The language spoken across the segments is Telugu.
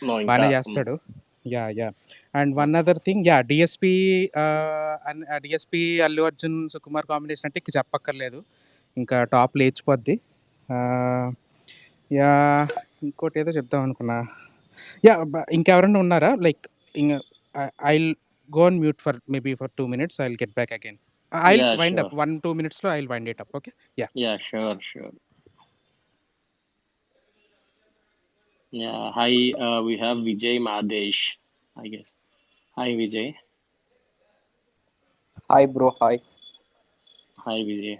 నో ఇంకా బానే చేస్తాడు. Yeah! And one other thing DSP DSP Allu Arjun, Sukumar combination అంటే ఇంక చెప్పక్కర్లేదు. ఇంకా టాప్ లేచిపోద్ది. ఆహ్, యాహ్! ఇంకోటేదో చెప్దాం అనుకున్నా. ఇంకెవరైనా ఉన్నారా? లైక్ ఇంగ I'll go on mute for maybe for 2 minutes. I will get back again. I'll ya wind sure up 1, 2 మినిట్స్‌లో I will wind it up. Okay. Yeah! Ya sure sure ya hi we have Vijay Madesh I guess hi Vijay Hi bro, hi. Hi Vijay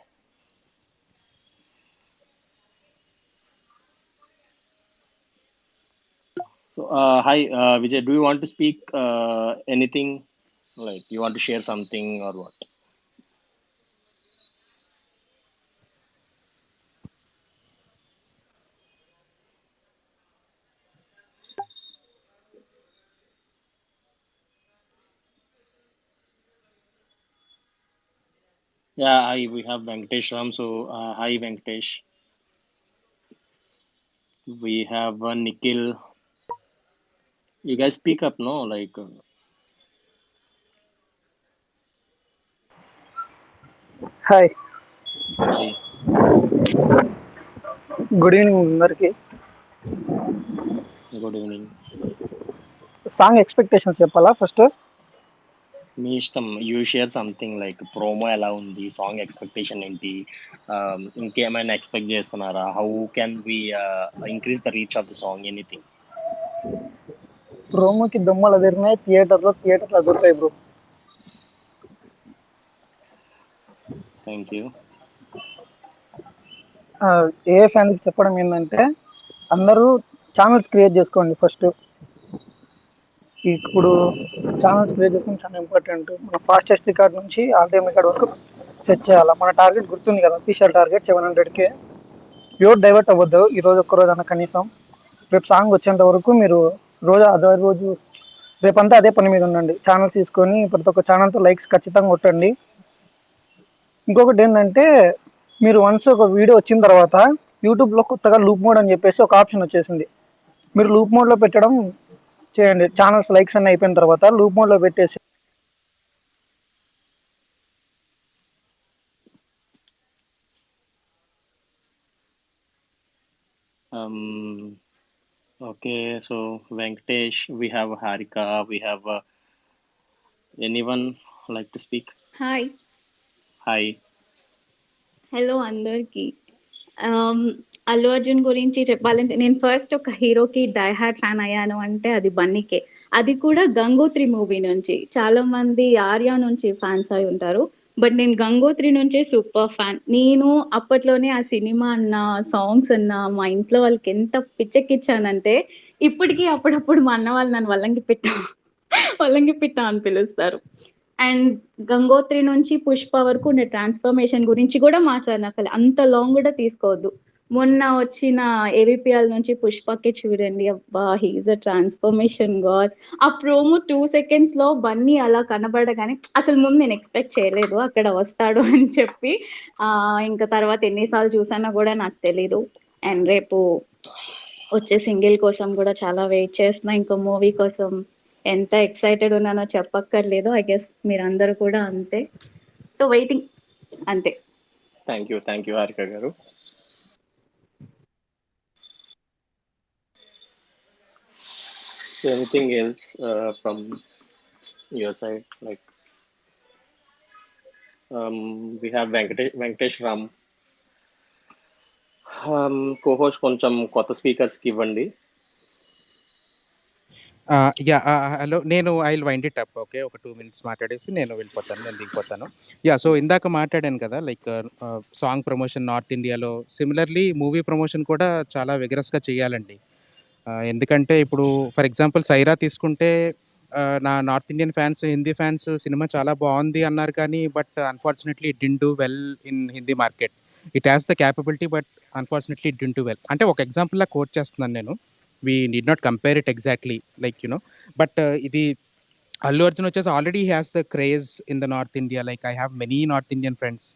so hi Vijay, do you want to speak anything, like you want to share something or what? Yeah, hi, we have Venkatesh Ram. So, hi, Venkatesh. We have Nikhil. You guys speak up, no? Like, hi hi, good evening అందరికి. good evening. సాంగ్ ఎక్స్పెక్టేషన్స్ చెప్పాలా ఫస్ట్? మీ ఇష్టం, you share something like promo ఎలా ఉంది, సాంగ్ ఎక్స్పెక్టేషన్ ఏంటి, ఇంకేమైనా ఎక్స్పెక్ట్ చేస్తున్నారా, how can we increase the reach of the song, anything. ప్రోమోకి దొమ్మలు అదిరినాయి, థియేటర్లు అదురుతాయి బ్రో. Thank you. ఏ ఫ్యాన్కి చెప్పడం ఏంటంటే అందరూ ఛానల్స్ క్రియేట్ చేసుకోండి ఫస్ట్. ఇప్పుడు ఛానల్స్ క్రియేట్ చేసుకోవడం చాలా ఇంపార్టెంట్. మన ఫాస్టెస్ట్ రికార్డ్ నుంచి ఆల్ టైమ్ రికార్డ్ వరకు సెట్ చేయాలి. మన టార్గెట్ గుర్తుంది కదా, official target 700K. Pure divert అవ్వద్దు ఈ రోజు ఒక్క రోజు అన్న కనీసం. రేపు సాంగ్ వచ్చేంత వరకు మీరు అదే రోజు రేపంతా అదే పని మీద ఉండండి. ఛానల్స్ తీసుకొని ప్రతి ఒక్క ఛానల్తో లైక్స్ ఖచ్చితంగా కొట్టండి. ఇంకొకటి ఏంటంటే మీరు వన్స్ ఒక వీడియో వచ్చిన తర్వాత యూట్యూబ్లో కొత్తగా లూప్ మోడ్ అని చెప్పేసి ఒక ఆప్షన్ వచ్చేసింది. మీరు లూప్ మోడ్లో పెట్టడం చేయండి. ఛానల్స్ లైక్స్ అన్నీ అయిపోయిన తర్వాత లూప్ మోడ్లో పెట్టేసి Okay, so Venkatesh, we have Harika, we have anyone like to speak? Hi Hi. Hello అందరికి. అల్లు అర్జున్ గురించి చెప్పాలంటే నేను ఫస్ట్ ఒక హీరోకి డై హార్ట్ ఫ్యాన్ అయ్యాను అంటే అది బన్నీకే. అది కూడా గంగోత్రి మూవీ నుంచి. చాలా మంది ఆర్య నుంచి ఫ్యాన్స్ అయి ఉంటారు, బట్ నేను గంగోత్రి నుంచే సూపర్ ఫ్యాన్. నేను అప్పట్లోనే ఆ సినిమా అన్న, సాంగ్స్ అన్న మా ఇంట్లో వాళ్ళకి ఎంత పిచ్చెక్కిచ్చానంటే ఇప్పటికీ అప్పుడప్పుడు మా అన్న వాళ్ళు నన్ను వల్లంగి పిట్ట అని పిలుస్తారు. అండ్ గంగోత్రి నుంచి పుష్ప వరకు ఉండే ట్రాన్స్ఫర్మేషన్ గురించి కూడా మాట్లాడిన అంత లాంగ్ కూడా తీసుకోవద్దు. మొన్న వచ్చిన ఏవిపిఎల్ నుంచి పుష్పకి చూడండి, అబ్బా హీఈస్ అ ట్రాన్స్ఫర్మేషన్ గాడ్. ఆ ప్రోమో 2 seconds లో బన్నీ అలా కనబడగానే అసలు ముందు నేను ఎక్స్పెక్ట్ చేయలేదు అక్కడ వస్తాడు అని చెప్పి. ఇంకా తర్వాత ఎన్నిసార్లు చూసానో కూడా నాకు తెలీదు. అండ్ రేపు వచ్చే సింగిల్ కోసం కూడా చాలా వెయిట్ చేస్తున్నా. ఇంకో మూవీ కోసం ఎంత ఎక్సైటెడ్ ఉన్నానో చెప్పక్కర్లేదు. ఐ గెస్ మీరందరూ కూడా అంతే. సో వెయిటింగ్ అంతే. థ్యాంక్ యూ హారిక గారు. Anything else from your side? Like, we have Venkatesh Ram. Co-host కొంచెం కొత్త స్పీకర్స్కి ఇవ్వండి. హలో. నేను I will wind it up. Okay. ఒక 2 మినిట్స్ మాట్లాడేసి నేను దిగిపోతాను. సో ఇందాక మాట్లాడాను కదా, లైక్ సాంగ్ ప్రమోషన్ నార్త్ ఇండియాలో సిమిలర్లీ మూవీ ప్రమోషన్ కూడా చాలా విగరస్‌గా చేయాలండి. ఎందుకంటే ఇప్పుడు ఫర్ ఎగ్జాంపుల్ 'సైరా' తీసుకుంటే నా north Indian fans, Hindi fans cinema చాలా బావుంది అన్నారు కానీ but unfortunately it didn't do well in Hindi market. It has the capability but unfortunately it didn't do well. అంటే ఒక ఎగ్జాంపుల్‌లా కోట్ చేస్తున్నాను నేను. We need not compare it exactly like but ఇది అల్లు అర్జున్ వచ్చేసి already he has the craze in the north India. Like I have many north Indian friends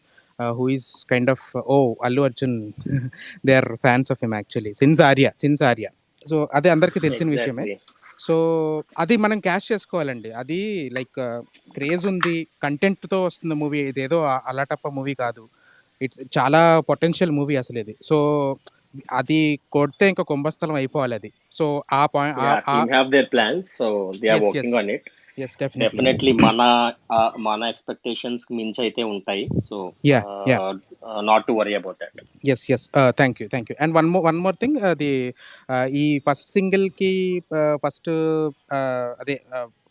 who is kind of Allu Arjun they are fans of him actually since Arya. So అదే అందరికీ తెలిసిన విషయమే. ఎగ్జాక్ట్లీ. సో అది మనం క్యాష్ చేసుకోవాలండి. అది లైక్ క్రేజ్ ఉంది. కంటెంట్‌తో వస్తున్న మూవీ ఇదేదో అల్లాటప్ప మూవీ కాదు. ఇట్స్ చాలా పొటెన్షియల్ మూవీ అసలిది. సో అది కొడితే ఇంక కుంభస్థలం అయిపోవాలది. సో ఆ పాయి Yeah, team have their plans, so they are yes. working yes. on it. Yes. Definitely. Definitely మన ఎక్స్పెక్టేషన్స్ మించి అయితే ఉంటాయి. So yeah! Yeah! Not to worry about that. Yes. Yes. Thank you. Thank you. And one more thing అది ఈ ఫస్ట్ సింగిల్‌కి ఫస్ట్ అదే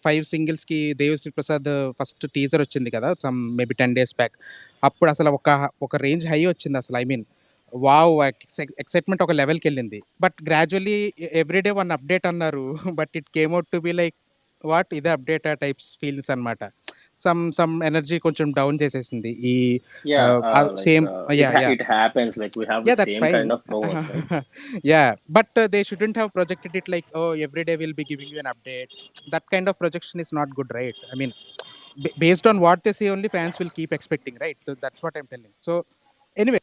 5 సింగిల్స్‌కి 'దేవిశ్రీ ప్రసాద్' ఫస్ట్ టీజర్ వచ్చింది కదా! Maybe 10 days back. అప్పుడు అసలు ఒక రేంజ్ హై వచ్చిందసలు. I mean wow! ఎక్సైట్‌మెంట్ ఒక లెవెల్‌కెళ్ళింది. But gradually every day one update అన్నారు. But it came out to be like what ఇదే అప్డేటా టైప్స్ ఫీల్స్ అనమాట. సమ్ ఎనర్జీ కొంచెం డౌన్ చేసేసింది. ఈ Yeah, like same yeah! it yeah! happens. Like we have the Yeah, that's same fine. kind of promos, right? Yeah, but they shouldn't have projected it like, oh, every day we'll be giving you an update. That kind of projection is not good, right? I mean, based on what they say, only fans will keep expecting, right? So that's what I'm telling. So anyway,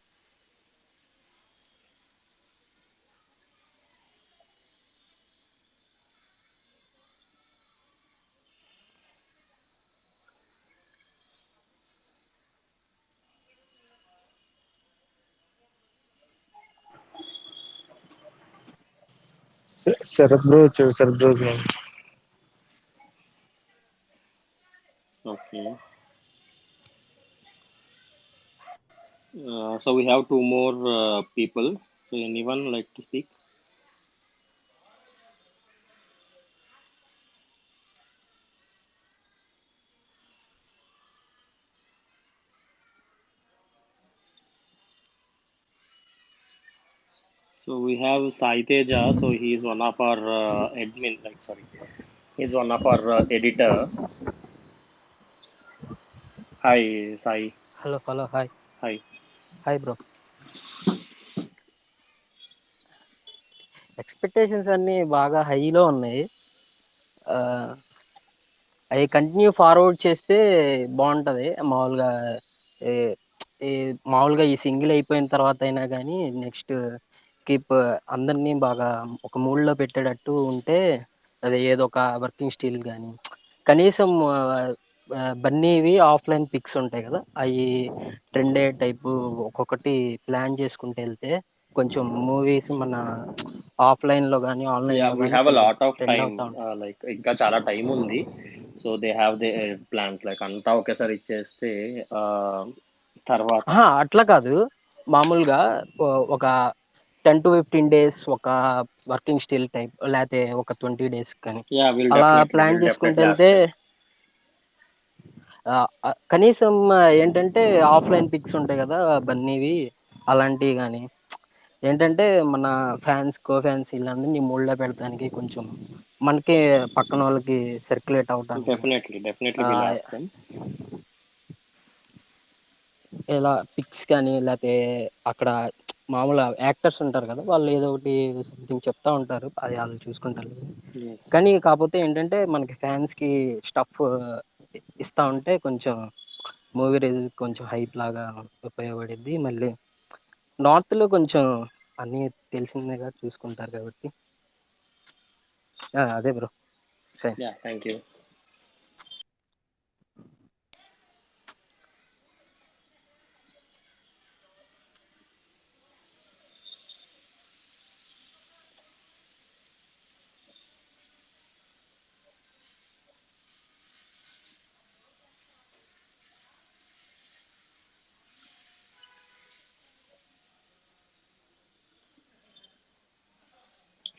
Sharath bro వచ్చాడు. Sharath bro Okay. So we have two more people. So anyone like to speak? So we have Sai Teja. So he is one of our admin. Like sorry, he's one of our editor. Hi Sai. Hello hello hi Hi. Hi bro. Expectations అన్నీ బాగా హైలో ఉన్నాయి. అవి కంటిన్యూ ఫార్వర్డ్ చేస్తే బాగుంటుంది. మామూలుగా ఈ ఈ మామూలుగా ఈ సింగిల్ అయిపోయిన తర్వాత అయినా కానీ నెక్స్ట్ కీప్ అందరినీ బాగా ఒక మూడ్లో పెట్టేటట్టు ఉంటే అది ఏదో ఒక వర్కింగ్ స్టిల్ కానీ కనీసం బన్నీవి ఆఫ్లైన్ పిక్స్ ఉంటాయి కదా, అవి ట్రెండే టైపు ఒక్కొక్కటి ప్లాన్ చేసుకుంటూ వెళ్తే కొంచెం మూవీస్ మన ఆఫ్లైన్లో కానీ Yeah, ఆన్లైన్లో we కానీ have a కొంచెం lot of ట్రెండ్ time. అవుతా ఉంటాయి. Like ఇంకా చాలా టైం ఉంది. So they have they plans. Like అంతా ఒకేసారి ఇచ్చేస్తే తర్వాత. అట్లా కాదు, మామూలుగా ఒక 10 to 15 days ఒక వర్కింగ్ స్టిల్ టైప్, లేకపోతే ఒక 20 days కానీ Yeah, అలా ప్లాన్ చేసుకుంటూ we'll వెళ్తే definitely ask them. కనీసం ఏంటంటే ఆఫ్లైన్ పిక్స్ ఉంటాయి కదా బన్నీవి, అలాంటివి కానీ ఏంటంటే మన ఫ్యాన్స్ కో ఫ్యాన్స్ ఇలాంటి మూడ్లో పెడతానికి కొంచెం మనకి పక్కన వాళ్ళకి సర్క్యులేట్ అవడానికి Definitely we'll ask them. ఇలా పిక్స్ కానీ లేకపోతే అక్కడ మామూలు యాక్టర్స్ ఉంటారు కదా, వాళ్ళు ఏదో ఒకటి సంథింగ్ చెప్తా ఉంటారు, అది వాళ్ళు చూసుకుంటారు. Yes. కానీ కాకపోతే ఏంటంటే మనకి ఫ్యాన్స్కి స్టఫ్ ఇస్తా ఉంటే కొంచెం మూవీ రిలీజ్ కొంచెం హైప్ లాగా ఉపయోగపడింది. మళ్ళీ నార్త్లో కొంచెం అన్నీ తెలిసిందేగా చూసుకుంటారు కాబట్టి అదే bro. Yeah, thank you.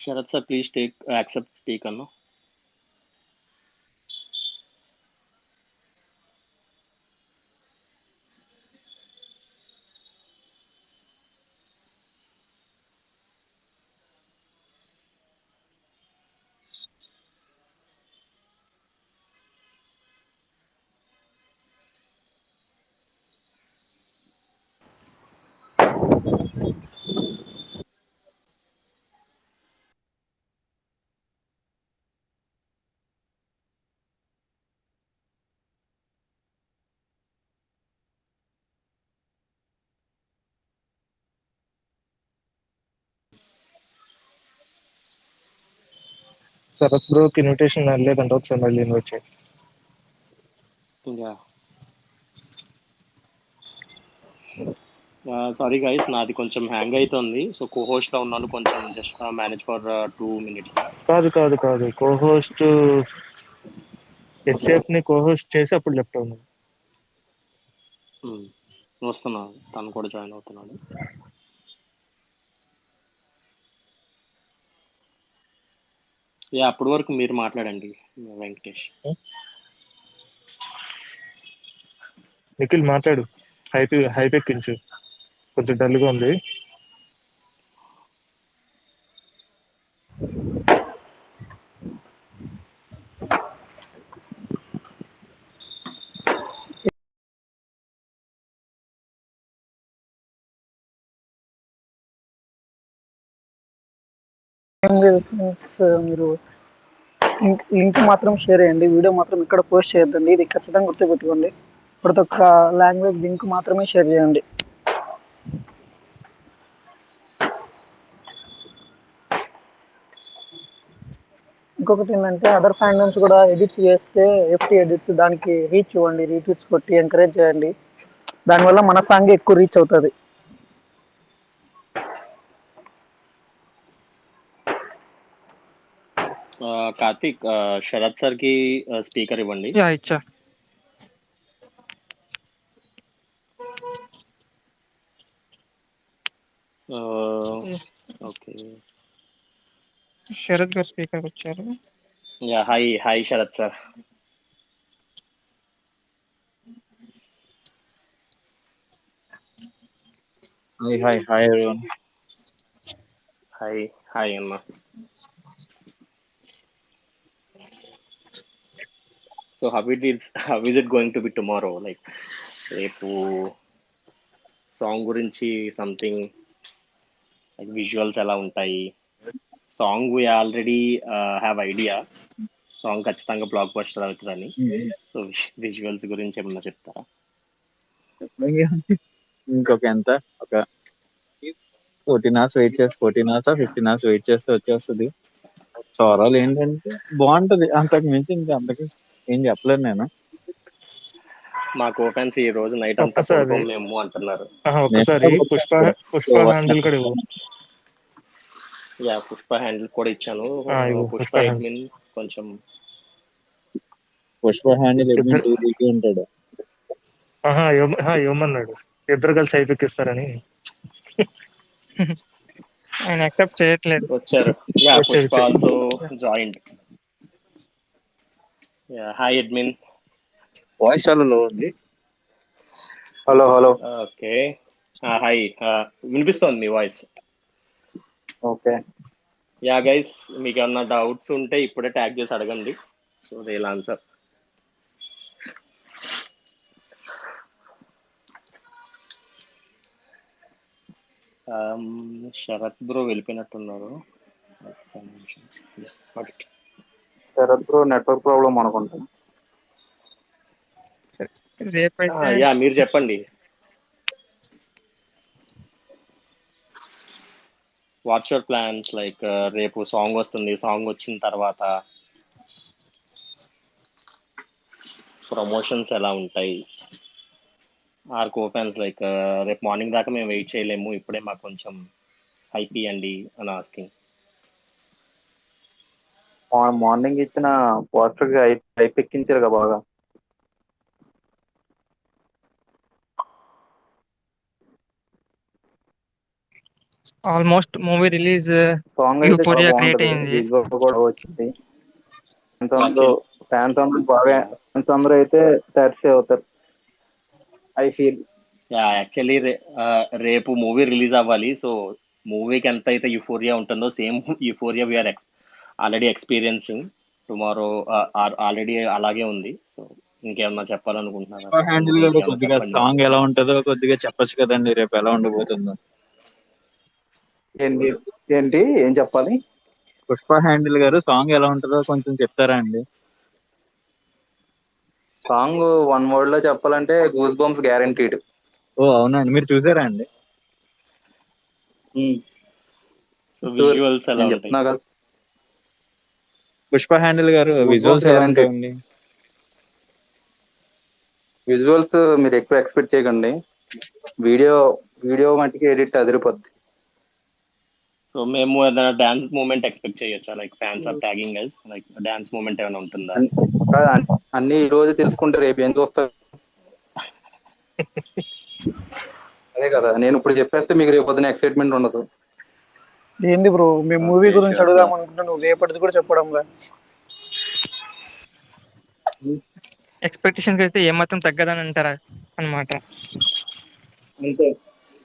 Sharath sir, please accept speak Anno. Sharath బ్రోకి ఇన్విటేషన్ లేదంటే ఒకసారి మళ్ళీ ఇన్వైట్ చేయండి. సారీ గైస్, నాది కొంచెం హ్యాంగ్ అవుతుంది. సో కోహోస్ట్ లో ఉన్నాను, కొంచెం జస్ట్ మేనేజ్ ఫర్ 2 minutes. కాదు కోహోస్ట్ ఎస్ఎఫ్ ని కోహోస్ట్ చేసి అప్పుడు లెఫ్ట్ అవును. వస్తున్నాను, తను కూడా జాయిన్ అవుతున్నాడు. అప్పటి వరకు మీరు మాట్లాడండి వెంకటేష్. నిఖిల్ మాట్లాడు, హైప్ ఎక్కించు, కొంచెం డల్గా ఉంది. మీరు లింక్ మాత్రం షేర్ చేయండి, వీడియో మాత్రం ఇక్కడ పోస్ట్ చేయొద్దండి. ఇది ఖచ్చితంగా గుర్తుపెట్టుకోండి. ప్రతి ఒక్క లాంగ్వేజ్ లింక్ మాత్రమే షేర్ చేయండి. ఇంకొకటి ఏంటంటే అదర్ ఫ్యాండమ్స్ కూడా ఎడిట్స్ చేస్తే ఎఫ్టీ ఎడిట్స్ దానికి రీచ్ ఇవ్వండి, రీట్వీట్స్ కొట్టి ఎంకరేజ్ చేయండి. దానివల్ల మన సాంగ్ ఎక్కువ రీచ్ అవుతుంది. కార్తిక్, శరత్ సార్ కి స్పీకర్ ఇవ్వండి. ఇచ్చా. ఓకే, శరత్ గారు స్పీకర్ వచ్చారు. Hi Sharath sir. Hi everyone. Hi అమ్మా. So how is it going to be tomorrow? Like రేపు సాంగ్ గురించి సంథింగ్ లైక్ విజువల్స్ ఎలా ఉంటాయి? Song we already have idea, song ఖచ్చితంగా బ్లాక్ బస్టర్ అవుతుందని. సో విజువల్స్ గురించి ఏమన్నా చెప్తారా? ఇంకొక ఎంత ఒక 14 hours వెయిట్ చేస్తే 15 hours వెయిట్ చేస్తే వచ్చేస్తుంది. సోరాలు ఏంటంటే బాగుంటది, అంతకు మించి ఇంకా అంతకు ఏం చెప్పలేను నేను. మా కోఫెన్స్ ఈ రోజు నైట్ అంతా మేము అంటున్నారు. ఒక్కసారి పుష్ప హ్యాండిల్ కూడా ఇవ్వు. పుష్ప హ్యాండిల్ కూడా ఇచ్చాను. పుష్ప అడ్మిన్ కొంచెం పుష్ప హ్యాండిల్ ఉంటాడు. ఇవ్వమన్నాడు, ఇద్దరు కలిసి అయిపోయిస్తారని. ఆయన యాక్సెప్ట్ చేయట్లేదు. వచ్చారు. Pushpa also joined. Hi admin. Voice చాలా లో ఉంది. హలో. ఓకే, హాయ్, వినిపిస్తోంది మీ వాయిస్. ఓకే. గైస్, మీకు ఏమన్నా డౌట్స్ ఉంటే ఇప్పుడే ట్యాగ్ చేసి అడగండి. So they will answer. Sharath bro వెళ్ళిపోయినట్టున్నారు. శరత్ బ్రో నెట్వర్క్ ప్రాబ్లం అనుకుంటా. మీరు చెప్పండి. What's your plans? లైక్ రేపు సాంగ్ వస్తుంది, సాంగ్ వచ్చిన తర్వాత ప్రమోషన్స్ ఎలా ఉంటాయి? ఆర్ కో ఫ్యాన్స్ లైక్ రేపు మార్నింగ్ దాకా మేము వెయిట్ చేయలేము, ఇప్పుడే మాకు కొంచెం హైప్ ఇవ్వండి అని ఆస్కింగ్. మార్నింగ్ ఇచ్చిన పోస్టర్ హైప్ ఎక్కించారు కదా బాగా. Almost movie release song euphoria create అయింది. కూడా వచ్చింది. ఫ్యాన్స్ అందరూ అయితే సాటిస్ఫై అవుతారు, ఐ ఫీల్. యాక్చువల్లీ రేపు మూవీ రిలీజ్ అవ్వాలి. సో మూవీకి ఎంత అయితే యూఫోరియా ఉంటుందో same euphoria we are already experiencing. Tomorrow already అలాగే ఉంది. సో ఇంకేమన్నా చెప్పాలనుకుంటున్నారా? సాంగ్ ఎలా ఉంటుందో కొద్దిగా చెప్పొచ్చు కదండి, రేపు ఎలా ఉండబోతుందో. ఏంటి ఏం చెప్పాలి? పుష్ప హ్యాండిల్ గారు సాంగ్ ఎలా ఉంటుందో కొంచెం చెప్తారా అండి? సాంగ్ 1 word లో చెప్పాలంటే గూస్ బంప్స్ గ్యారంటీడ్. ఓ అవునండి, మీరు చూసారా అండి? సో విజువల్స్ ఎలా చెప్తున్నా కదా. పుష్ప హ్యాండిల్ గారు Goosebumps విజువల్స్ ఎలా guaranteed. ఉంటాయండి? విజువల్స్ మీరు ఎక్కువ ఎక్స్పెక్ట్ చేయకండి. వీడియో మట్టికి ఎడిట్ అదిరిపోద్ది. సో మేము ఏదైనా డాన్స్ మూమెంట్ ఎక్స్పెక్ట్ చేయొచ్చా? Like fans are tagging us, like dance moment ఏమైనా ఉంటుందా? అన్ని ఈ రోజు తెలుసుకుంటే రేపు ఏం చూస్తారు? అదే కదా, నేను ఇప్పుడు చెప్పేస్తే మీకు రేపు పొద్దున ఎక్సైట్మెంట్ ఉండదు. ఏంది బ్రో, మేము మూవీ Okay, గురించి sure, అడుగుదాం sir. అనుకుంటా, నువ్వు రేపటిది కూడా చెప్పడం రా. ఎక్స్పెక్టేషన్స్ అయితే ఏమాత్రం తగ్గదని అంటారా అన్నమాట. అంతే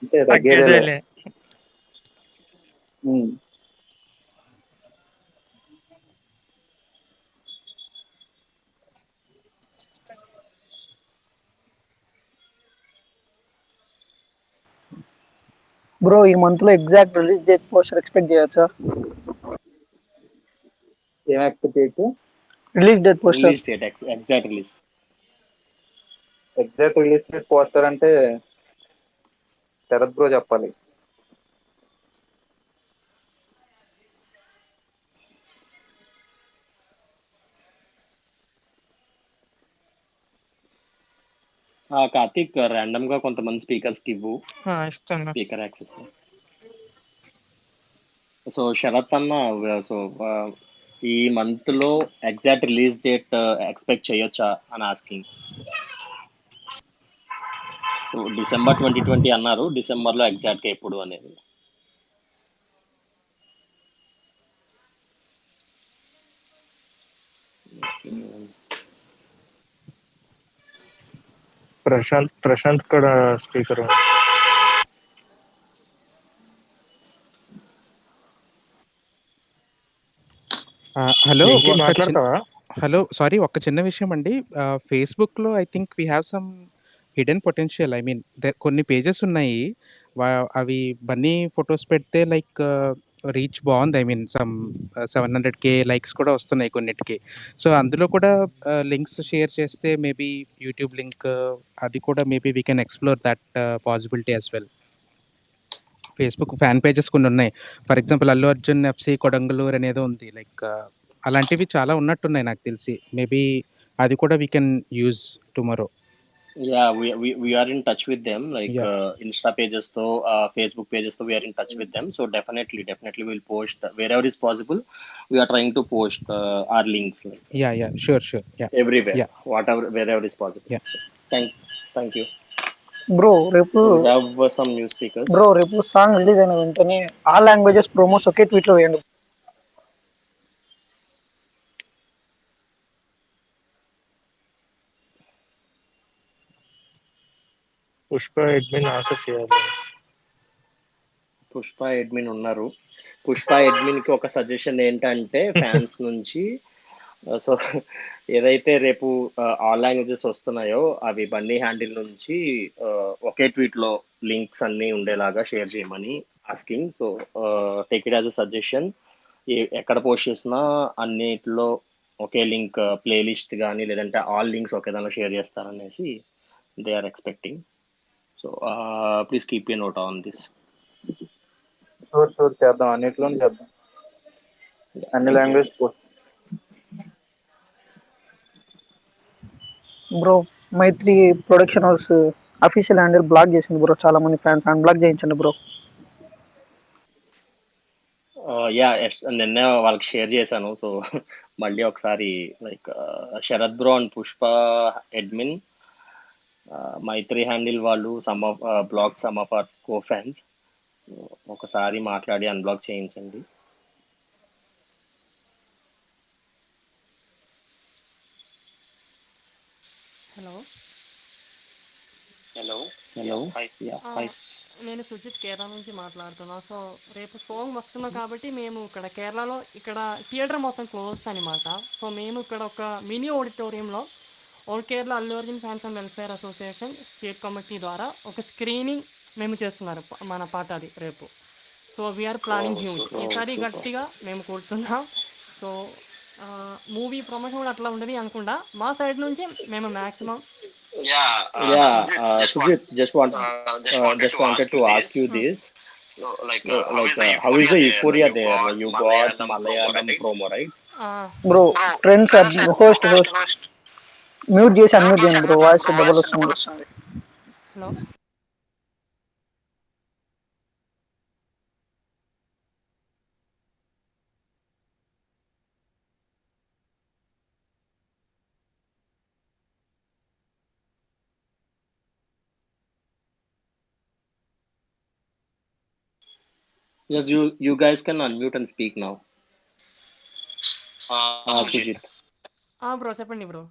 అంతే, తగ్గేదేలే. తగ్గేదేలే. బ్రో ఈ మంత్ లో exact release date poster expect చేయొచ్చా? ఏం ఎక్స్పెక్ట్ చేయొచ్చు? Release date poster. Release date, exact release. Exact release date poster అంటే శరత్ బ్రో చెప్పాలి. కార్తీక్, ర్యాండమ్ గా కొంతమంది స్పీకర్స్ కి ఇవ్వు ఇస్తాను. Speaker access. సో శరత్ అన్న, సో ఈ మంత్ లో ఎగ్జాక్ట్ రిలీజ్ డేట్ ఎక్స్పెక్ట్ చేయొచ్చా అని ఆస్కింగ్. సో డిసెంబర్ 2020 అన్నారు, డిసెంబర్ లో ఎగ్జాక్ట్ గా ఎప్పుడు అనేది. ప్రశాంత్ కూడా స్పీకర్. హలో మాట్లాడతావా? హలో, సారీ, ఒక చిన్న విషయం అండి. ఫేస్బుక్లో I think we have some hidden potential. I mean కొన్ని పేజెస్ ఉన్నాయి, అవి బన్నీ ఫొటోస్ పెడితే లైక్ రీచ్ బాగుంది. I mean some 700K likes కూడా వస్తున్నాయి కొన్నిటికి. సో అందులో కూడా లింక్స్ షేర్ చేస్తే మేబీ యూట్యూబ్ లింక్ అది కూడా maybe we can explore that possibility as well. Facebook fan pages కొన్ని ఉన్నాయి. For example Allu Arjun FC కొడంగలూరు అనేది ఉంది. లైక్ అలాంటివి చాలా ఉన్నట్టున్నాయి నాకు తెలిసి. మేబీ అది కూడా we can use tomorrow. Yeah, we are in touch with them, like Insta pages to Facebook pages to we are in touch with them. So definitely we'll post wherever is possible. We are trying to post our links. Like, sure. Everywhere, whatever, wherever is possible. Thank you. Bro రేపు we have some new speakers. Bro రేపు సాంగ్ రిలీజ్ అయిన వెంటనే ఆల్ లాంగ్వేజెస్ ప్రోమోస్ ఒకే ట్వీట్ లో వేయండి. పుష్ప అడ్మిన్ ఆన్సర్ చేయాలి. పుష్ప అడ్మిన్ ఉన్నారు. పుష్ప అడ్మిన్ కి ఒక సజెషన్ ఏంటంటే ఫ్యాన్స్ నుంచి, సో ఏదైతే రేపు ఆల్ లాంగ్వేజెస్ వస్తున్నాయో అవి బన్నీ హ్యాండిల్ నుంచి ఒకే ట్వీట్ లో లింక్స్ అన్ని ఉండేలాగా షేర్ చేయమని asking. So take it as a suggestion. ఎక్కడ పోస్ట్ చేసినా అన్నిట్లో ఒకే లింక్, ప్లేలిస్ట్ కానీ లేదంటే ఆల్ లింక్స్ ఒకే దానిలో షేర్ చేస్తారనేసి they are expecting. So please keep a note on this. Sure చేద్దాం, అన్నిట్లోనే చేద్దాం, అన్ని language. Bro Mythri production house official handle block చేసింది బ్రో. చాలా మంది ఫ్యాన్స్ అన్బ్లాక్ చేయించండి బ్రో. నిన్నే వాళ్ళకి షేర్ చేశాను. సో మళ్ళీ ఒకసారి like Sharath bro and Pushpa admin, Mythri handle వాళ్ళు block some of our co fans, ఒకసారి మాట్లాడి అన్బ్లాక్ చేయించండి. హలో. నేను సుజిత్ కేరళ నుంచి మాట్లాడుతున్నా. సో రేపు సాంగ్ వస్తున్నాం కాబట్టి మేము కేరళలో థియేటర్ మొత్తం క్లోజ్ అనమాట. సో మేము ఇక్కడ ఒక మినీ ఆడిటోరియంలో all Kerala Allu Arjun fans and welfare association state committee ద్వారా ఒక స్క్రీనింగ్ మేము చేస్తున్నారు మన పాట అది రేపు. So we are planning huge. ఈసారి గట్టిగా మేము కోరుతున్నాం. సో మూవీ ప్రమోషన్ కూడా అట్లా ఉండదు అనుకుంటా. మా సైడ్ నుంచి మేము maximum. Sujit, just wanted to ask you this. How is the euphoria there? You got Malayalam promo, right? Bro trends host mute చేసి అన్మ్యూట్ చేయండి బ్రో, వాయిస్ డబుల్ వస్తుంది. Hello Yes, you guys can unmute and speak now. Sujit. Bro చెప్పండి బ్రో.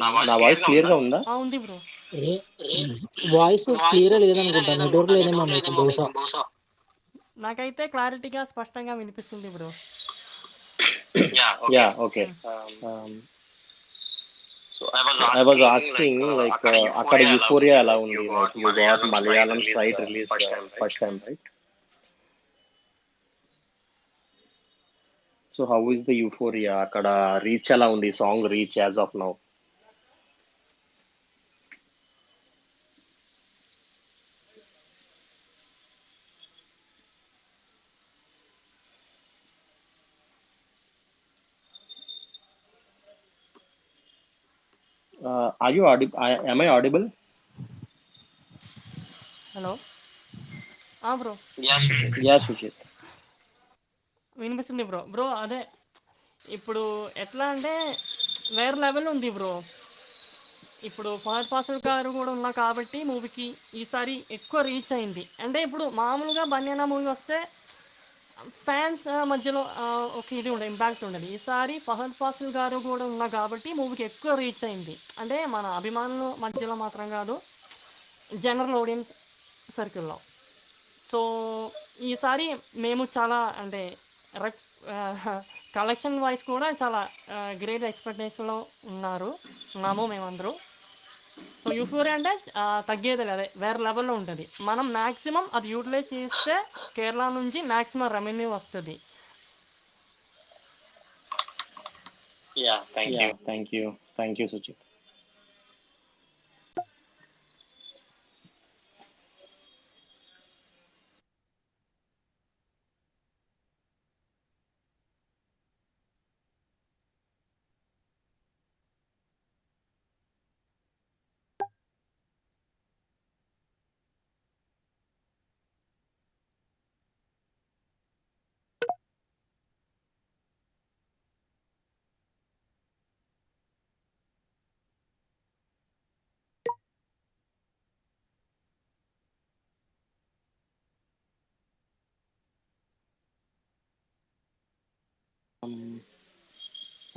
నా వాయిస్ క్లియర్ గా ఉందా? ఉంది బ్రో. వాయిస్ క్లియర్ లేదనుకుంటా, నెట్వర్క్ లేదేమో మీకు బహుశా. నాకైతే క్లారిటీగా స్పష్టంగా వినిపిస్తుంది bro. Yeah, okay. I was asking like అక్కడ యూఫోరియా ఎలా ఉంది? Like you got Malayalam straight release first time, right? So how is the euphoria? అక్కడ రీచ్ ఎలా ఉంది? Song reach as of now? Are you audible? Am I audible? Hello bro. Yeah, Sujit. వినిపిస్తుంది బ్రో. బ్రో అదే ఇప్పుడు ఎట్లా అంటే వేరే లెవెల్ ఉంది బ్రో. ఇప్పుడు ఫహద్ ఫాసిల్ గారు కూడా ఉన్నా కాబట్టి మూవీకి ఈసారి ఎక్కువ రీచ్ అయింది. అంటే ఇప్పుడు మామూలుగా బన్యానా మూవీ వస్తే ఫ్యాన్స్ మధ్యలో ఒక ఇది ఉండదు, ఇంపాక్ట్ ఉండదు. ఈసారి ఫహద్ ఫాసిల్ గారు కూడా ఉన్నా కాబట్టి మూవీకి ఎక్కువ రీచ్ అయింది. అంటే మన అభిమానుల మధ్యలో మాత్రం కాదు, జనరల్ ఆడియన్స్ సర్కిల్లో. సో ఈసారి మేము చాలా అంటే కలెక్షన్ వైజ్ కూడా చాలా గ్రేట్ ఎక్స్పెక్టేషన్లో ఉన్నాము మేమందరూ. సో యూఫోరియా అంటే తగ్గేది లేదు, వేరే లెవెల్లో ఉంటుంది. మనం మ్యాక్సిమం అది యూటిలైజ్ చేస్తే కేరళ నుంచి మ్యాక్సిమం రెవెన్యూ వస్తుంది. Thank you, Sujit.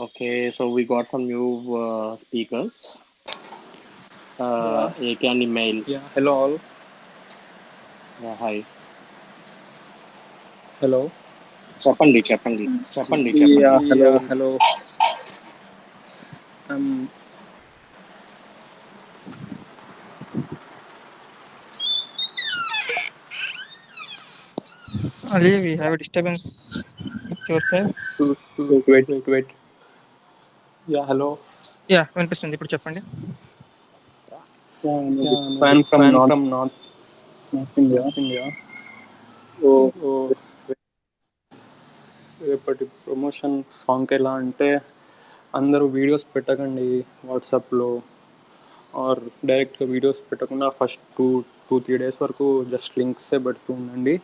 Okay, so we got some new speakers. AK and email. Yeah, hello all. Hi. Hello. చెప్పండి. Yeah, hello. Ali, we have a disturbance with your side. Wait. Yeah, hello. Yeah, వినిపిస్తుంది. ఇప్పుడు చెప్పండి. Fan from North India. So, రేపటి ప్రమోషన్ సాంగ్ ఎలా అంటే అందరూ వీడియోస్ పెట్టకండి వాట్సాప్లో, ఆర్ డైరెక్ట్గా వీడియోస్ పెట్టకుండా ఫస్ట్ 2-3 days వరకు జస్ట్ లింక్సే పెడుతూ ఉండండి.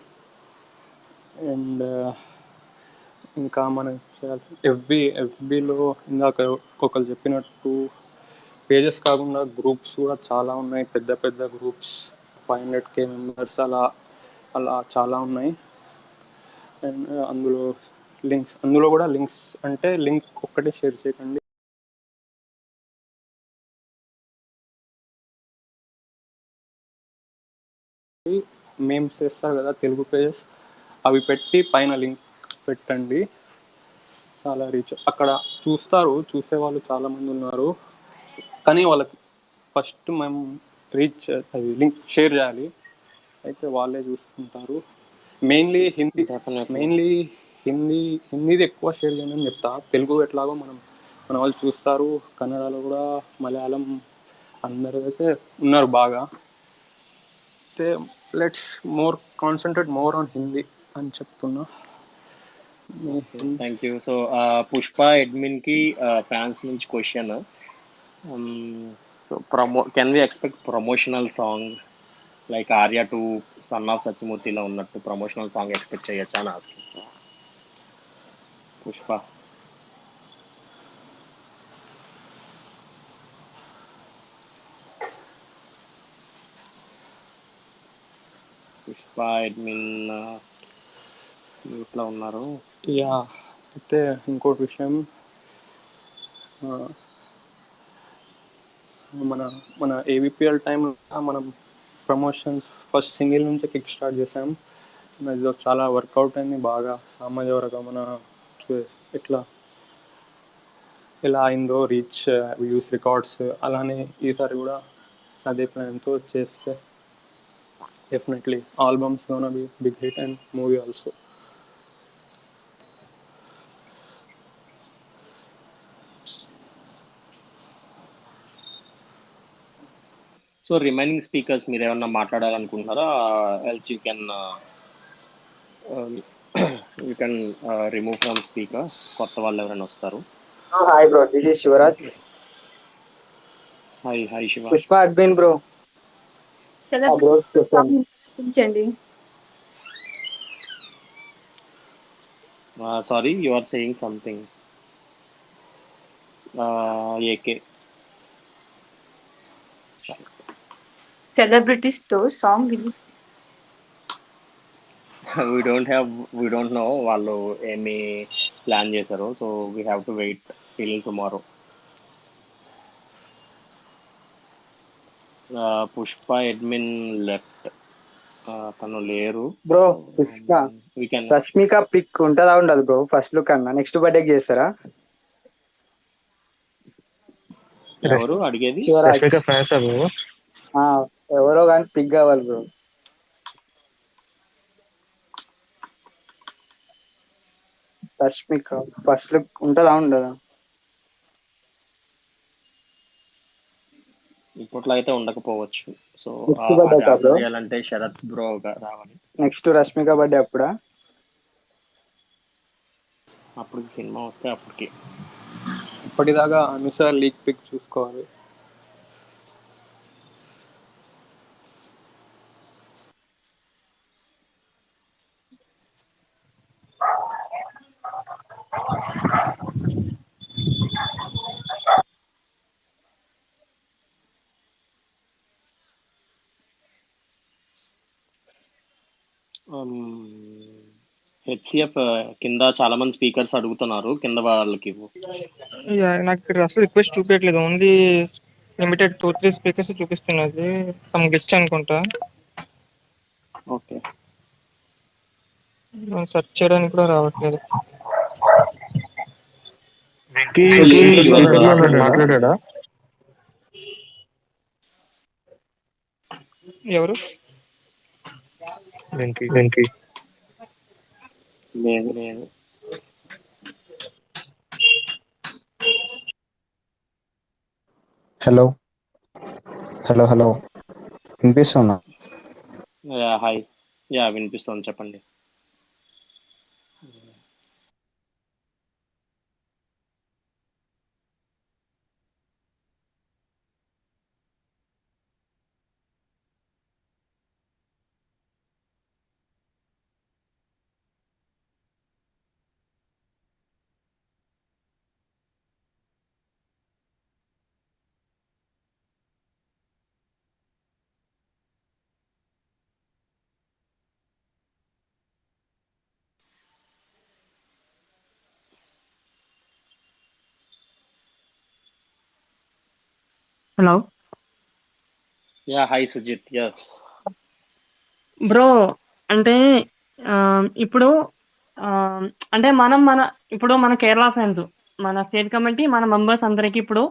అండ్ ఇంకా మనం చేయాల్సి ఎఫ్బీలో ఇందాక ఒకరు చెప్పినట్టు పేజెస్ కాకుండా గ్రూప్స్ కూడా చాలా ఉన్నాయి, పెద్ద గ్రూప్స్ 500K మెంబర్స్ అలా చాలా ఉన్నాయి. అండ్ అందులో కూడా లింక్స్ అంటే లింక్ ఒక్కటే షేర్ చేయకండి, మేమ్స్ చేస్తారు కదా తెలుగు పేజెస్, అవి పెట్టి పైన లింక్ పెట్టండి. చాలా రీచ్ అక్కడ చూసేవాళ్ళు చాలామంది ఉన్నారు, కానీ వాళ్ళకి ఫస్ట్ మేము అది లింక్ షేర్ చేయాలి, అయితే వాళ్ళే చూసుకుంటారు. మెయిన్లీ హిందీది ఎక్కువ షేర్ చేయండి అని చెప్తా. తెలుగు ఎట్లాగో మన వాళ్ళు చూస్తారు, కన్నడలో కూడా, మలయాళం అందరూ అయితే ఉన్నారు బాగా. అయితే let's concentrate more on Hindi అని చెప్తున్నా. Thank you. సో పుష్ప అడ్మిన్కి ఫ్యాన్స్ నుంచి question. So can we expect promotional song like Arya to son of సత్యమూర్తిలో ఉన్నట్టు ప్రమోషనల్ సాంగ్ ఎక్స్పెక్ట్ చేయొచ్చా అని ఆస్కింగ్. పుష్ప అడ్మిన్ మ్యూట్లో ఉన్నారు. యా, అయితే ఇంకోటి విషయం, మన ఏవిపిఎల్ టైంలో మనం ప్రమోషన్స్ ఫస్ట్ సింగిల్ నుంచి కిక్ స్టార్ట్ చేసాం. అది చాలా వర్కౌట్ అయింది బాగా. సామాజిక మన ఎలా అయిందో రీచ్ వ్యూస్ రికార్డ్స్, అలానే ఈసారి కూడా అదే ప్లాన్తో చేస్తే definitely albums gonna be big hit and movie also. So remaining speakers మీరు ఏమన్నా మాట్లాడాలనుకుంటున్నారా? Else you can remove from speaker. కొత్త వాళ్ళు ఎవరైనా వస్తారు. Hi bro, this is Shivraj. Hi Shiva. Pushpa admin bro. Bro చెప్పండి. Sorry, you are saying something. AK celebrities తో song release. we don't know వాళ్ళు ఏమి ప్లాన్ చేశారు. So we have to wait till tomorrow. Pushpa admin left, తను లేరు బ్రో. పుష్ప రష్మిక పిక్ ఉంటుందా ఉండదు బ్రో? ఫస్ట్ లుక్ అన్న నెక్స్ట్ బర్త్డే చేస్తారా? ఎవరు అడిగేది? Rashmika fans bro. ఎవరో కానీ పిక్ కావాలి బ్రో. రష్మిక ఫస్ట్ లుక్ ఉంటుందా ఉండదా? ఇప్పట్లో అయితే ఉండకపోవచ్చు. సో నెక్స్ట్ చేయాలంటే శరత్ బ్రో రావాలి. నెక్స్ట్ రష్మిక బర్త్డే అప్పుడా? అప్పటికి సినిమా వస్తే అప్పటికి. ఇప్పటిదాకా అనుసార్ లీక్ పిక్ చూసుకోవాలి. హెచ్సిఎఫ్ కింద చాలా మంది స్పీకర్స్ అడుగుతున్నారు, కింద వాళ్ళకి నాకు ఇక్కడ అసలు రిక్వెస్ట్ చూపించట్లేదు. ఓన్లీ లిమిటెడ్ 2-3 స్పీకర్స్ చూపిస్తున్నది. సమ్ గ్లిచ్ అనుకుంటా. ఓకే, సెర్చ్ చేయడానికి కూడా రావట్లేదు. మాట్లాడా ఎవరు? వెంకీ లేదు. హలో వినిపిస్తున్నా? హాయ్, వినిపిస్తుంది, చెప్పండి. Hello. Hi Sujith. Yes bro, అంటే ఇప్పుడు అంటే ఇప్పుడు మన కేరళ ఫ్యాన్స్, మన స్టేట్ కమిటీ, మన మెంబర్స్ అందరికి ఇప్పుడు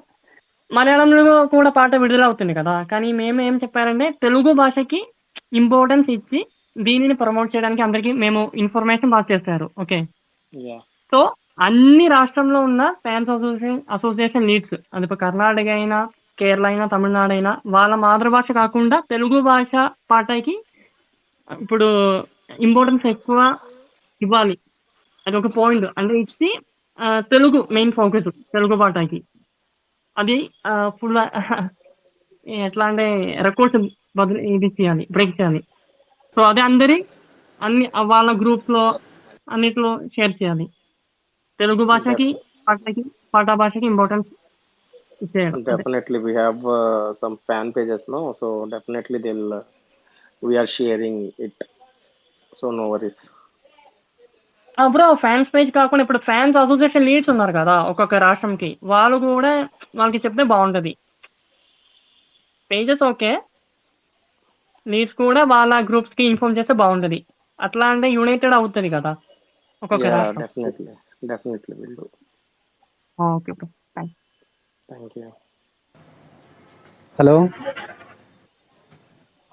మలయాళంలో కూడా పాట విడుదల అవుతుంది కదా. కానీ మేము ఏం చెప్పారంటే తెలుగు భాషకి ఇంపార్టెన్స్ ఇచ్చి దీనిని ప్రమోట్ చేయడానికి అందరికి మేము ఇన్ఫర్మేషన్ పాస్ చేస్తారు. ఓకే, సో అన్ని రాష్ట్రంలో ఉన్న ఫ్యాన్స్ అసోసియేషన్ లీడ్స్, అది ఇప్పుడు కర్ణాటక అయినా, కేరళ అయినా, తమిళనాడు అయినా, వాళ్ళ మాతృభాష కాకుండా తెలుగు భాష పాటకి ఇప్పుడు ఇంపార్టెన్స్ ఎక్కువ ఇవ్వాలి. అదొక పాయింట్. అంటే ఇచ్చి తెలుగు మెయిన్ ఫోకస్ తెలుగు పాటకి. అది ఫుల్ ఎట్లా అంటే రికార్డ్స్ ఇది చేయాలి, బ్రేక్ చేయాలి. సో అదే అన్ని వాళ్ళ గ్రూప్స్‌లో అన్నిట్లో షేర్ చేయాలి. తెలుగు భాషకి, పాటా భాషకి ఇంపార్టెన్స్ ఇచ్చేయడం. అంతే. Definitely, we have some fan pages, no? So definitely we are sharing it. So no worries. Bro fans page కాకుండా ఇప్పుడు ఫ్యాన్స్ అసోసియేషన్ లీడ్స్ ఉన్నారు కదా ఒక్కొక్క రాష్ట్రంకి. వాళ్ళకి చెప్తే బాగుంటది. Pages okay. లీడ్స్ కూడా వాళ్ళ గ్రూప్స్ కి ఇన్ఫార్మ్ చేస్తే బాగుంటది. అట్లా అంటే యునైటెడ్ అవుతుంది కదా ఒక్కొక్క Yeah, రాష్ట్రం. definitely will do. Okay bro. Thanks. Thank you. Hello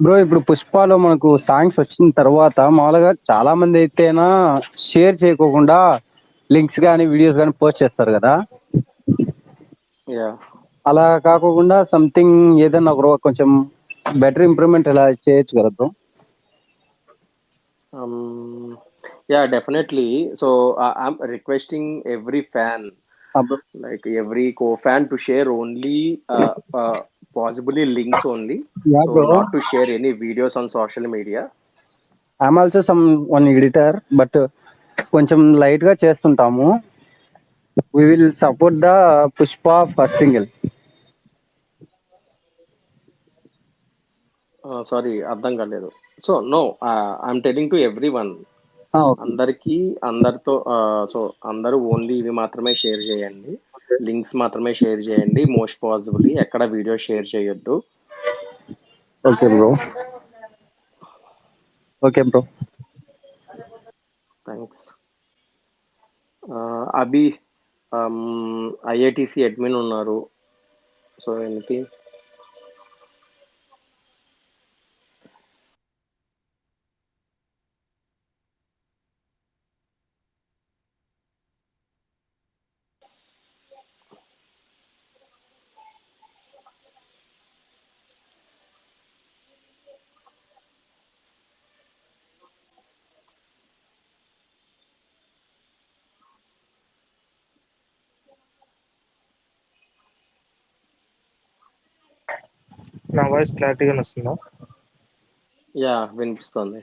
bro, ఇప్పుడు పుష్పలో మనకు సాంగ్స్ వచ్చిన తర్వాత మామూలుగా చాలా మంది అయితేనా షేర్ చేయకోకుండా లింక్స్ కానీ వీడియోస్ కానీ పోస్ట్ చేస్తారు కదా. Yeah. అలా కాకుండా సంథింగ్ ఏదైనా ఒక కొంచెం బెటర్ ఇంప్రూవ్మెంట్ ఇలా చేయొచ్చు కదా bro. Yeah, definitely. So I'm requesting every fan, like every co-fan, to share only possibly links only. Yeah, So bro. not to share any videos on social media. I'm also one editor, but కొంచెం లైట్ గా చేస్తుంటాము. We will support the Pushpa first single. Sorry, అర్థం కాలేదు. So no, I'm telling to every one, అందరితో. సో అందరూ ఓన్లీ ఇవి మాత్రమే షేర్ చేయండి, లింక్స్ మాత్రమే షేర్ చేయండి. మోస్ట్ పాసిబుల్లీ ఎక్కడ వీడియో షేర్ చేయొద్దు. Okay bro. Okay bro, thanks. Abhi IITC admin ఉన్నారు. So anything. నా వాయిస్ క్లారిటీగా వస్తుందా? యా, వినిపిస్తుంది.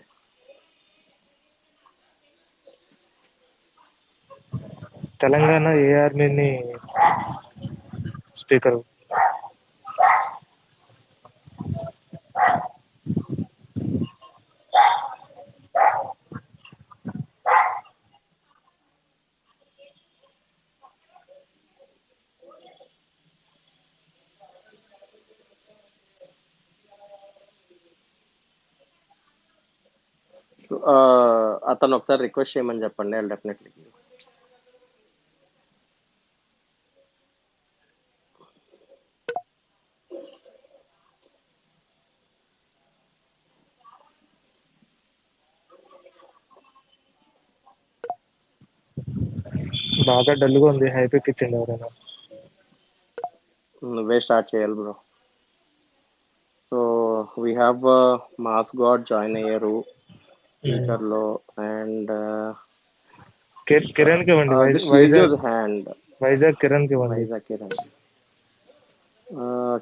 తెలంగాణ ఏ ఆర్మీని స్పీకర్? అతను ఒకసారి రిక్వెస్ట్ చేయమని చెప్పండి. I'll definitely. బాగా డల్గా ఉంది, హైపిక్ ఇచ్చింది ఎవరైనా. నువ్వే స్టార్ట్ చేయాలి bro. So we have mass God join అయ్యారు స్పీకర్ లో. అండ్ కిరణ్ కి ఇవ్వండి, వైజాగ్ కిరణ్ కి ఇవ్వండి. వైజాగ్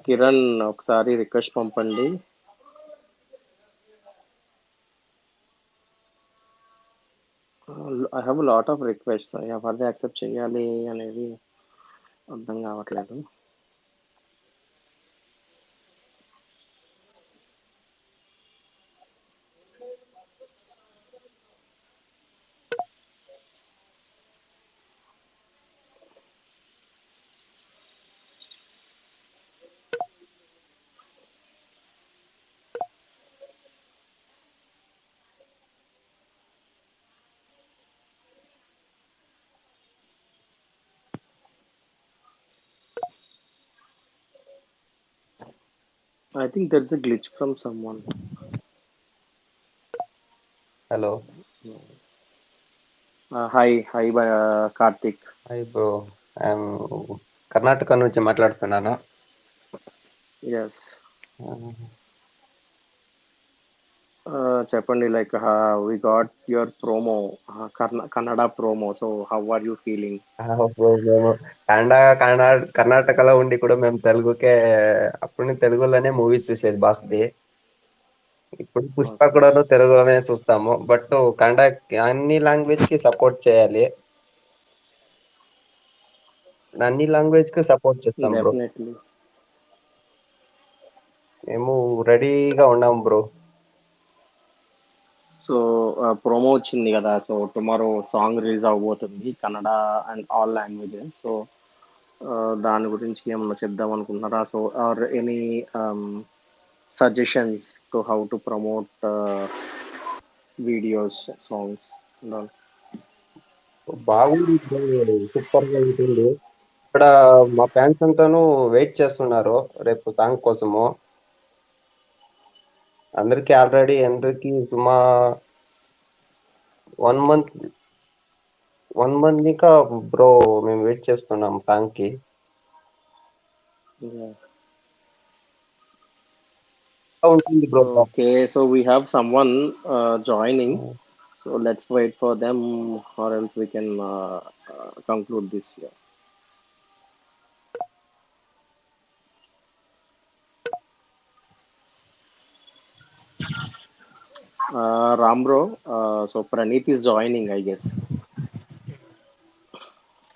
కిరణ్ ఒకసారి రిక్వెస్ట్ పంపండి. I have lot of request. ఎవరిది యాక్సెప్ట్ చేయాలి అనేది అర్థం కావట్లేదు. I think there's a glitch from someone. Hello. Hi, Karthik. Hi bro. I'm Karnataka నుంచి మాట్లాడుతున్నాను. Yes. చెప్పండి, like we got your promo, Kannada promo. So how are you feeling? Bro మేము కన్నడ కన్నడ కర్ణాటకలో ఉండి కూడా మేము తెలుగుకే అప్పుడు తెలుగులోనే మూవీస్ చూసేది బాస్ది. ఇప్పుడు పుష్ప ఓకే. కూడా తెలుగులోనే చూస్తాము. బట్ కన్నడ అన్ని లాంగ్వేజ్ కి సపోర్ట్ చేయాలి. అన్ని లాంగ్వేజ్ కి సపోర్ట్ చేస్తాం బ్రో. డెఫినెట్లీ. మేము రెడీగా ఉన్నాం బ్రో. సో ప్రోమో వచ్చింది కదా, సో టుమారో సాంగ్ రిలీజ్ అవబోతుంది Kannada and all languages. So దాని గురించి ఏమన్నా చెప్దాం అనుకుంటున్నారా? So are any suggestions to how to promote videos, songs? బాగుంది బ్రో, సూపర్ గా ఉంటుంది. ఇక్కడ మా ఫ్యాన్స్ అంతాను వెయిట్ చేస్తున్నారు రేపు సాంగ్ కోసము. అందరికి సుమా 1 మంత్ 1 మంత్ ఇంకా బ్రో మేము వెయిట్ చేస్తున్నాం సాంగ్ కి. ఉంటుంది bro. Okay, so we have someone joining. So let's wait for them or else we can conclude this. Ram bro, so Praneeth is joining, I guess.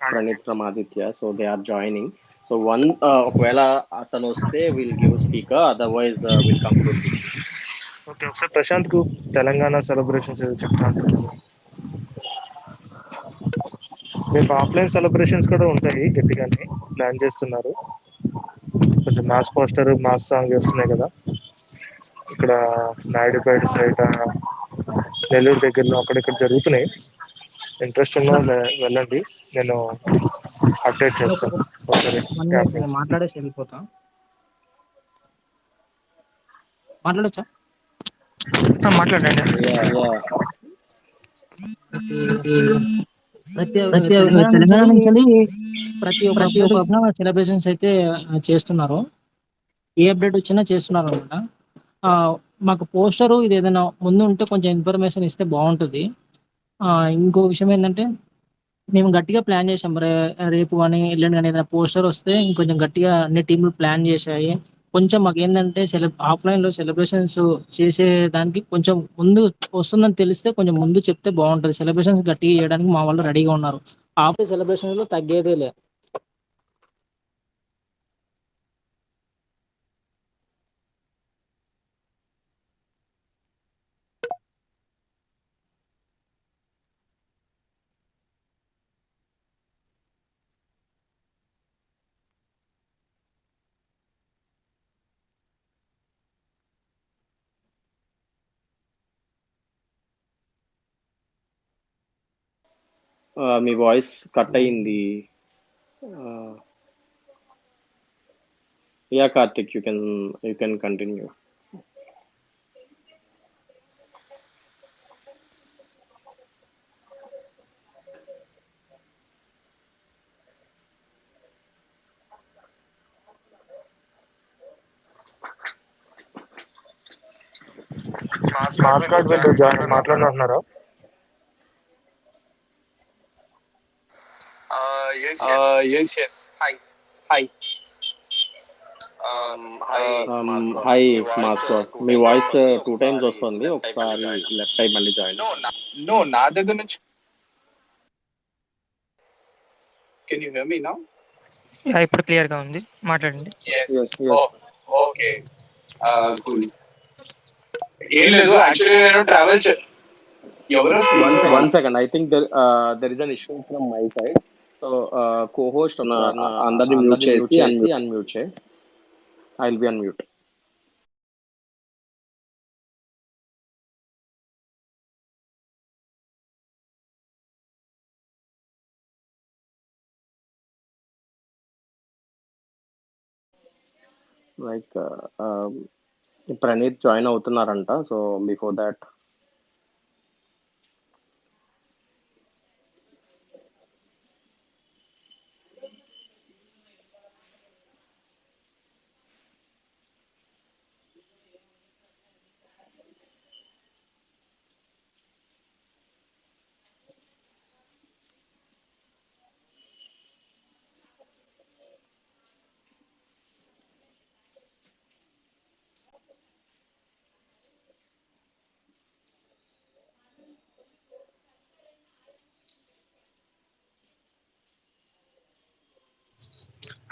Praneeth from Aditya, so they are joining. So one, ఒకవేళ అతను వస్తే we'll give a speaker, otherwise we'll conclude this. Okay, ఒకసారి ప్రశాంత్ కు తెలంగాణ సెలబ్రేషన్స్ ఏదో చెప్తా అంటున్నాను. రేపు ఆఫ్లైన్ సెలబ్రేషన్స్ కూడా ఉంటాయి, గట్టిగానే ప్లాన్ చేస్తున్నారు. కొంచెం మాస్ పోస్టర్, మాస్ సాంగ్ వస్తున్నాయి కదా. ఇక్కడ నాయుడుపేట సైడ్, నెల్లూరు దగ్గరలో అక్కడిక్కడ జరుగుతున్నాయి. ఇంట్రెస్ట్ ఉన్న వెళ్ళండి, నేను అప్డేట్ చేస్తాను. ఒకసారి 1 minute నేను మాట్లాడేసి వెళ్ళిపోతా. మాట్లాడొచ్చా? మాట్లాడండి. ప్రతి తెలంగాణ నుంచి ప్రతి ఒక్క సెలబ్రేషన్స్ అయితే చేస్తున్నారు. ఏ అప్డేట్ వచ్చినా చేస్తున్నారు అనమాట. మాకు పోస్టరు ఇది ఏదైనా ముందు ఉంటే కొంచెం ఇన్ఫర్మేషన్ ఇస్తే బాగుంటుంది. ఇంకో విషయం ఏంటంటే మేము గట్టిగా ప్లాన్ చేసాం. రేపు కానీ ఎల్లుండి కానీ ఏదైనా పోస్టర్ వస్తే ఇంకొంచెం గట్టిగా అన్ని టీంలు ప్లాన్ చేశాయి. కొంచెం మాకు ఏంటంటే ఆఫ్లైన్లో సెలబ్రేషన్స్ చేసే దానికి కొంచెం ముందు వస్తుందని తెలిస్తే కొంచెం ముందు చెప్తే బాగుంటుంది. సెలబ్రేషన్స్ గట్టిగా చేయడానికి మా వాళ్ళు రెడీగా ఉన్నారు. ఆఫ్లైన్ సెలబ్రేషన్లో తగ్గేదే లే. మీ వాయిస్ కట్ అయింది. Yeah Karthik, you can continue. Mass card వీళ్ళు మాట్లాడుతున్నారా? Yes. Hi. హాయ్ మాస్టర్, మీ వాయిస్ 2 times వస్తుంది, ఒకసారి లెఫ్ట్ అయి మళ్ళీ జాయిన్. No, నా దగ్గర నుంచి. Can you hear me now? ఇప్పుడు క్లియర్ గా ఉంది, మాట్లాడండి. Yes. Okay. Cool. ఏం లేదు, యాక్చువల్లీ నేను ట్రావెల్ ఎవరో one second, I think there is an issue from my side. So cohost అందరిని మ్యూట్ చేసి అన్మ్యూట్ చేయి. I will be unmute. Like Praneeth join అవుతున్నారంట. So before that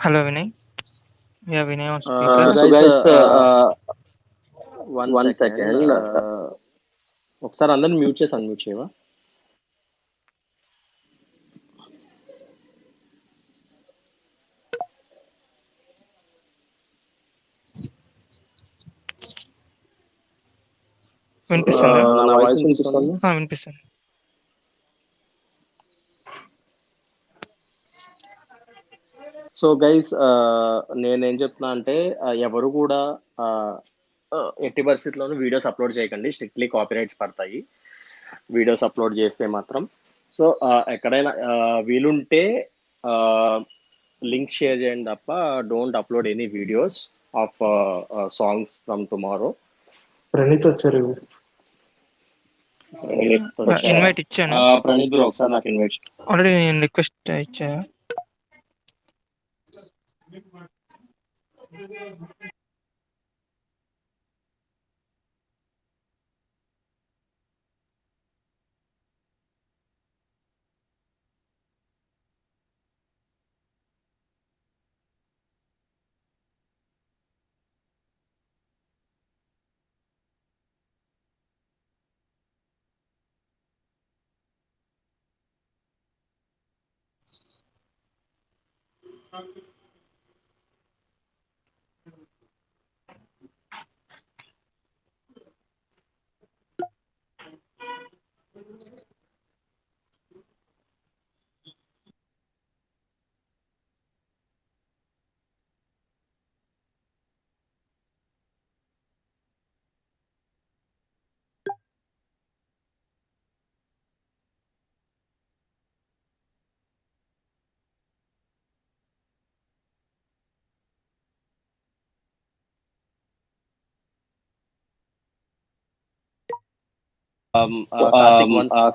Hello, Vinay. Yeah, Vinay on So speaker. guys, one second. ఒకసారి అందరిని మ్యూట్ చేసి అన్మ్యూట్ చేయవా? వినిపిస్తుందా? నా వాయిస్ వినిపిస్తుంది? వినిపిస్తుంది. సో గైస్, నేనేం చెప్తున్నా అంటే ఎవరు కూడా ఎట్టి పరిస్థితుల్లోనూ వీడియోస్ అప్లోడ్ చేయకండి. స్ట్రిక్ట్లీ కాపీరైట్స్ పడతాయి వీడియోస్ అప్లోడ్ చేస్తే మాత్రం. సో ఎక్కడైనా వీలుంటే లింక్స్ షేర్ చేయండి తప్ప don't upload any videos of songs from tomorrow. Praneeth వచ్చారు. ఇన్వైట్ ఇచ్చాను. ప్రణీత్ బ్రో ఒకసారి నాకు ఇన్వైట్. ఆల్రెడీ నేను రిక్వెస్ట్ ఇచ్చా.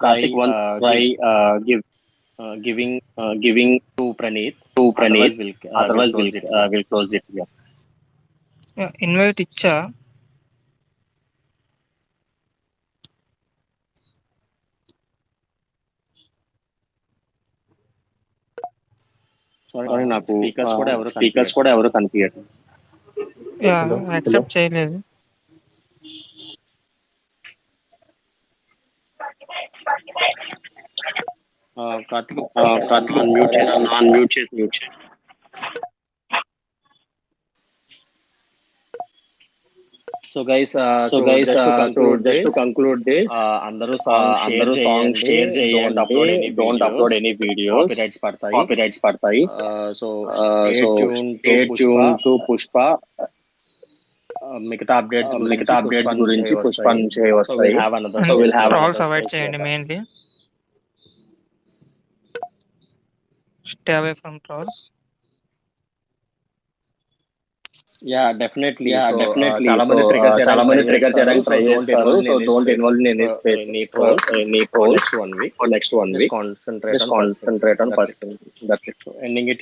Karthik once try giving to Praneeth. Otherwise we'll close it here. Invite ఇచ్చా. సారీ, నాకు స్పీకర్స్ కూడా ఎవరు కనిపించట్లేదు. యాక్సెప్ట్ చేయలేదు. కార్తిక్ అన్మ్యూట్ చేసి So guys, just to conclude this, అందరూ సాంగ్ షేర్ చేయండి. Don't upload any videos. Copyrights పడతాయి. So stay tuned to Pushpa. మిగతా అప్డేట్స్ గురించి పుష్ప నుంచి వస్తాయి. So we'll have trolls avoid చేయండి. Mainly stay away from trolls. Definitely. చాలా మంది ట్రిగర్ చేయడానికి ట్రై చేస్తారు. So don't involve in any space, any trolls. Next one week. Just concentrate on person. That's it. So ending it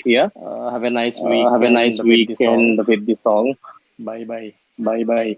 here. Have a nice weekend with the song. Bye bye.